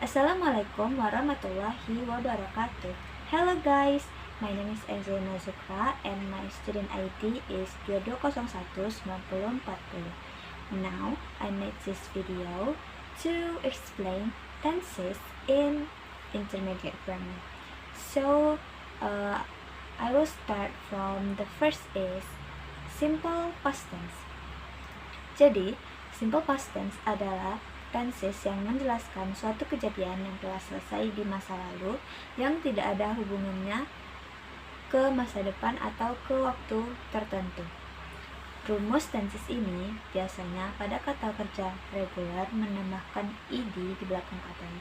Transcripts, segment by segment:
Assalamualaikum warahmatullahi wabarakatuh. Hello guys, my name is Ezena Zukra and my student ID is 22019040. Now, I made this video to explain tenses in intermediate grammar. So, I will start from the first is simple past tense. Jadi, simple past tense adalah tenses yang menjelaskan suatu kejadian yang telah selesai di masa lalu yang tidak ada hubungannya ke masa depan atau ke waktu tertentu. Rumus tenses ini biasanya pada kata kerja reguler menambahkan ed di belakang katanya.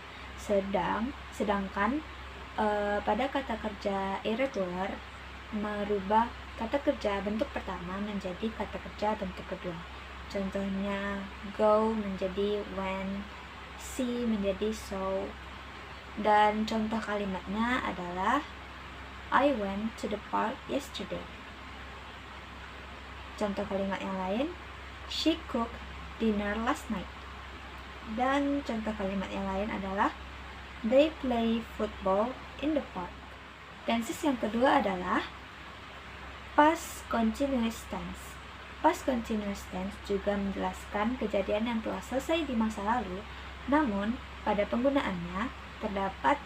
Sedangkan pada kata kerja irregular merubah kata kerja bentuk pertama menjadi kata kerja bentuk kedua. Contohnya, go menjadi when, see menjadi so, dan contoh kalimatnya adalah I went to the park yesterday. Contoh kalimat yang lain, she cooked dinner last night. Dan contoh kalimat yang lain adalah they play football in the park. Tenses yang kedua adalah past continuous tense. Past continuous tense juga menjelaskan kejadian yang telah selesai di masa lalu, namun pada penggunaannya terdapat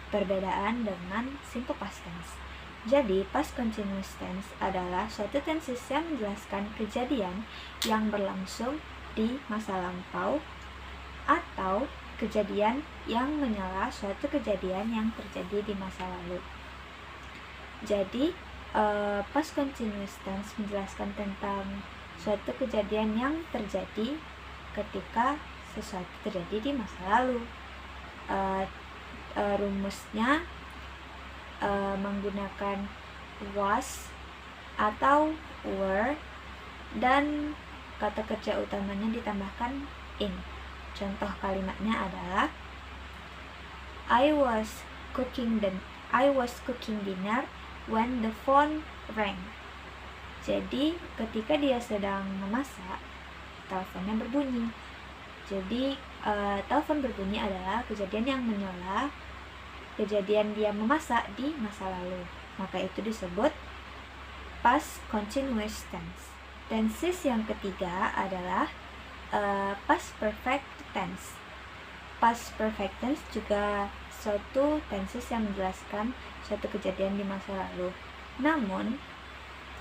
perbedaan dengan simple past tense. Jadi, past continuous tense adalah suatu tenses yang menjelaskan kejadian yang berlangsung di masa lampau atau kejadian yang menyela suatu kejadian yang terjadi di masa lalu. Jadi, past continuous tense menjelaskan tentang suatu kejadian yang terjadi ketika sesuatu terjadi di masa lalu. Rumusnya menggunakan was atau were dan kata kerja utamanya ditambahkan in. Contoh kalimatnya adalah I was cooking dinner when the phone rang. Jadi, ketika dia sedang memasak, teleponnya berbunyi. Jadi, telepon berbunyi adalah kejadian yang menyela kejadian dia memasak di masa lalu. Maka itu disebut past continuous tense. Tenses yang ketiga adalah past perfect tense. Past perfect tense juga suatu tenses yang menjelaskan suatu kejadian di masa lalu. Namun,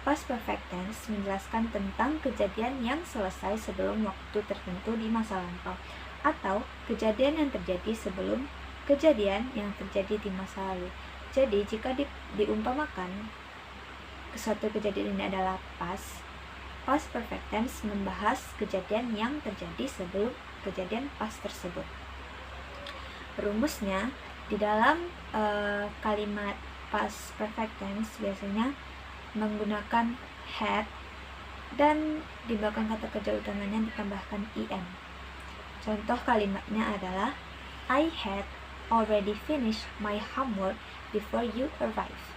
past perfect tense menjelaskan tentang kejadian yang selesai sebelum waktu tertentu di masa lampau atau kejadian yang terjadi sebelum kejadian yang terjadi di masa lalu. Jadi, jika diumpamakan suatu kejadian ini adalah past perfect tense membahas kejadian yang terjadi sebelum kejadian past tersebut. Rumusnya di dalam kalimat past perfect tense biasanya menggunakan had dan di belakang kata kerja utamanya ditambahkan en. Contoh kalimatnya adalah I had already finished my homework before you arrive.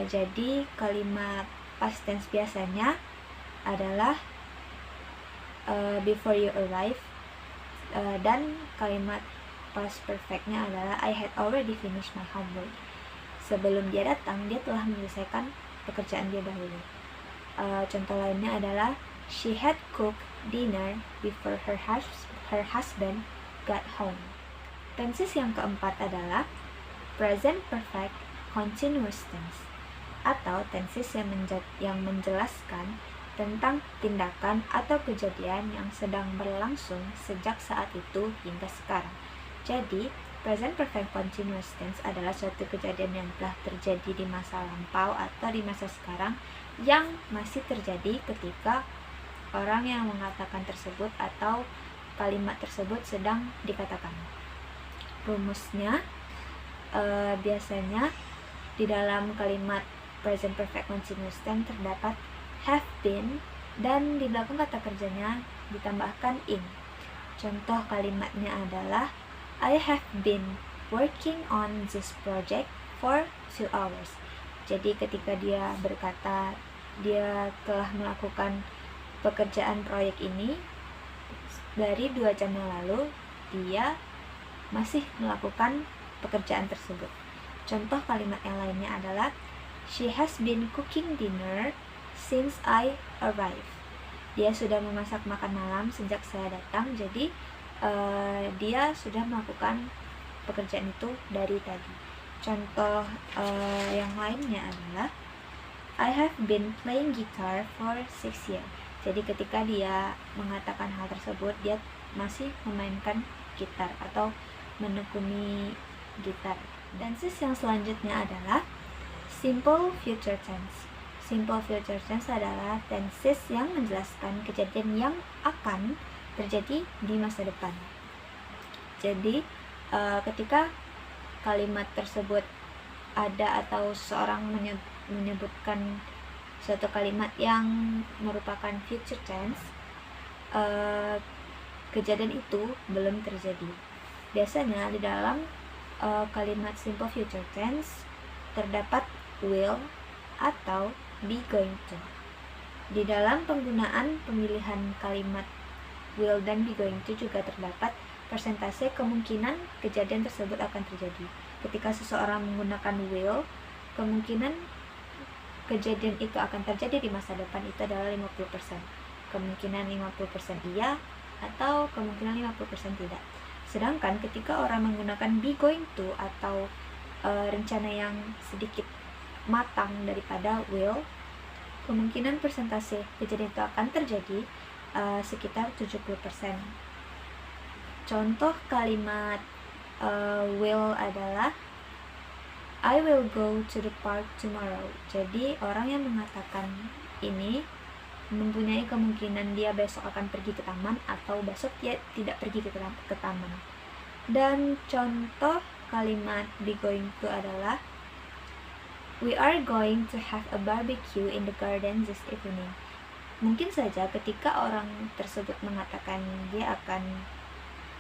Jadi kalimat past tense biasanya adalah before you arrive, dan kalimat past perfectnya adalah I had already finished my homework. Sebelum dia datang, dia telah menyelesaikan pekerjaan dia dahulu. Contoh lainnya adalah she had cooked dinner before her husband got home. Tenses yang keempat adalah present perfect continuous tense atau tenses yang menjelaskan tentang tindakan atau kejadian yang sedang berlangsung sejak saat itu hingga sekarang. Jadi, present perfect continuous tense adalah suatu kejadian yang telah terjadi di masa lampau atau di masa sekarang yang masih terjadi ketika orang yang mengatakan tersebut atau kalimat tersebut sedang dikatakan. Rumusnya biasanya di dalam kalimat present perfect continuous tense terdapat have been dan di belakang kata kerjanya ditambahkan in. Contoh kalimatnya adalah I have been working on this project for 2 hours. Jadi ketika dia berkata dia telah melakukan pekerjaan proyek ini dari 2 jam yang lalu, dia masih melakukan pekerjaan tersebut. Contoh kalimat yang lainnya adalah she has been cooking dinner since I arrived. Dia sudah memasak makan malam sejak saya datang, jadi dia sudah melakukan pekerjaan itu dari tadi. Contoh yang lainnya adalah I have been playing guitar for 6 years. Jadi ketika dia mengatakan hal tersebut, dia masih memainkan gitar atau menekuni gitar. Tenses yang selanjutnya adalah simple future tense. Simple future tense adalah tenses yang menjelaskan kejadian yang akan terjadi di masa depan. Jadi ketika kalimat tersebut ada atau seseorang menyebutkan suatu kalimat yang merupakan future tense, kejadian itu belum terjadi. Biasanya di dalam kalimat simple future tense terdapat will atau be going to. Di dalam penggunaan pemilihan kalimat will dan be going to juga terdapat persentase kemungkinan kejadian tersebut akan terjadi. Ketika seseorang menggunakan will, kemungkinan kejadian itu akan terjadi di masa depan itu adalah 50%. Kemungkinan 50% iya atau kemungkinan 50% tidak. Sedangkan ketika orang menggunakan be going to atau rencana yang sedikit matang daripada will, kemungkinan persentase kejadian itu akan terjadi sekitar 70%. Contoh kalimat will adalah I will go to the park tomorrow. Jadi orang yang mengatakan ini mempunyai kemungkinan dia besok akan pergi ke taman atau besok dia tidak pergi ke taman. Dan contoh kalimat be going to adalah we are going to have a barbecue in the garden this evening. Mungkin saja ketika orang tersebut mengatakan dia akan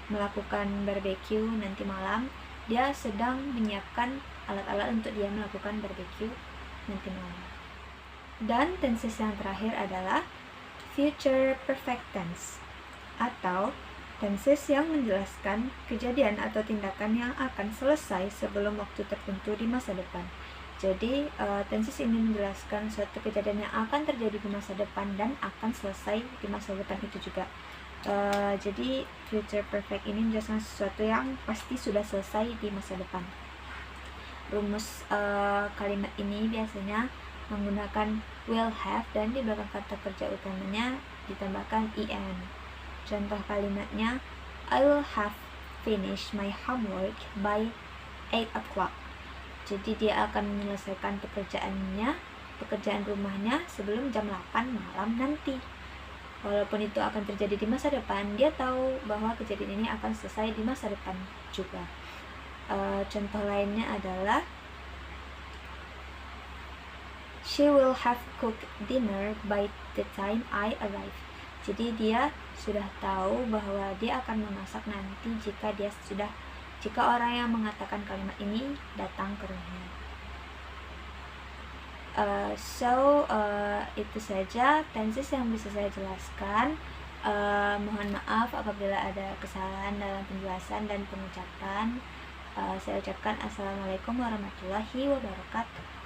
melakukan barbecue nanti malam, dia sedang menyiapkan alat-alat untuk dia melakukan barbecue nanti malam. Dan tenses yang terakhir adalah future perfect tense atau tenses yang menjelaskan kejadian atau tindakan yang akan selesai sebelum waktu tertentu di masa depan. Jadi tenses ini menjelaskan suatu kejadian yang akan terjadi di masa depan dan akan selesai di masa depan itu juga. Jadi future perfect ini menjelaskan sesuatu yang pasti sudah selesai di masa depan. Rumus kalimat ini biasanya menggunakan will have dan di belakang kata kerja utamanya ditambahkan en. Contoh kalimatnya I will have finished my homework by 8 o'clock. Jadi dia akan menyelesaikan pekerjaan rumahnya sebelum jam 8 malam nanti. Walaupun itu akan terjadi di masa depan, dia tahu bahwa kejadian ini akan selesai di masa depan juga. Contoh lainnya adalah she will have cooked dinner by the time I arrive. Jadi dia sudah tahu bahwa dia akan memasak nanti jika orang yang mengatakan kalimat ini datang ke rumahnya. Itu saja tenses yang bisa saya jelaskan. Mohon maaf apabila ada kesalahan dalam penjelasan dan pengucapan. Saya ucapkan assalamualaikum warahmatullahi wabarakatuh.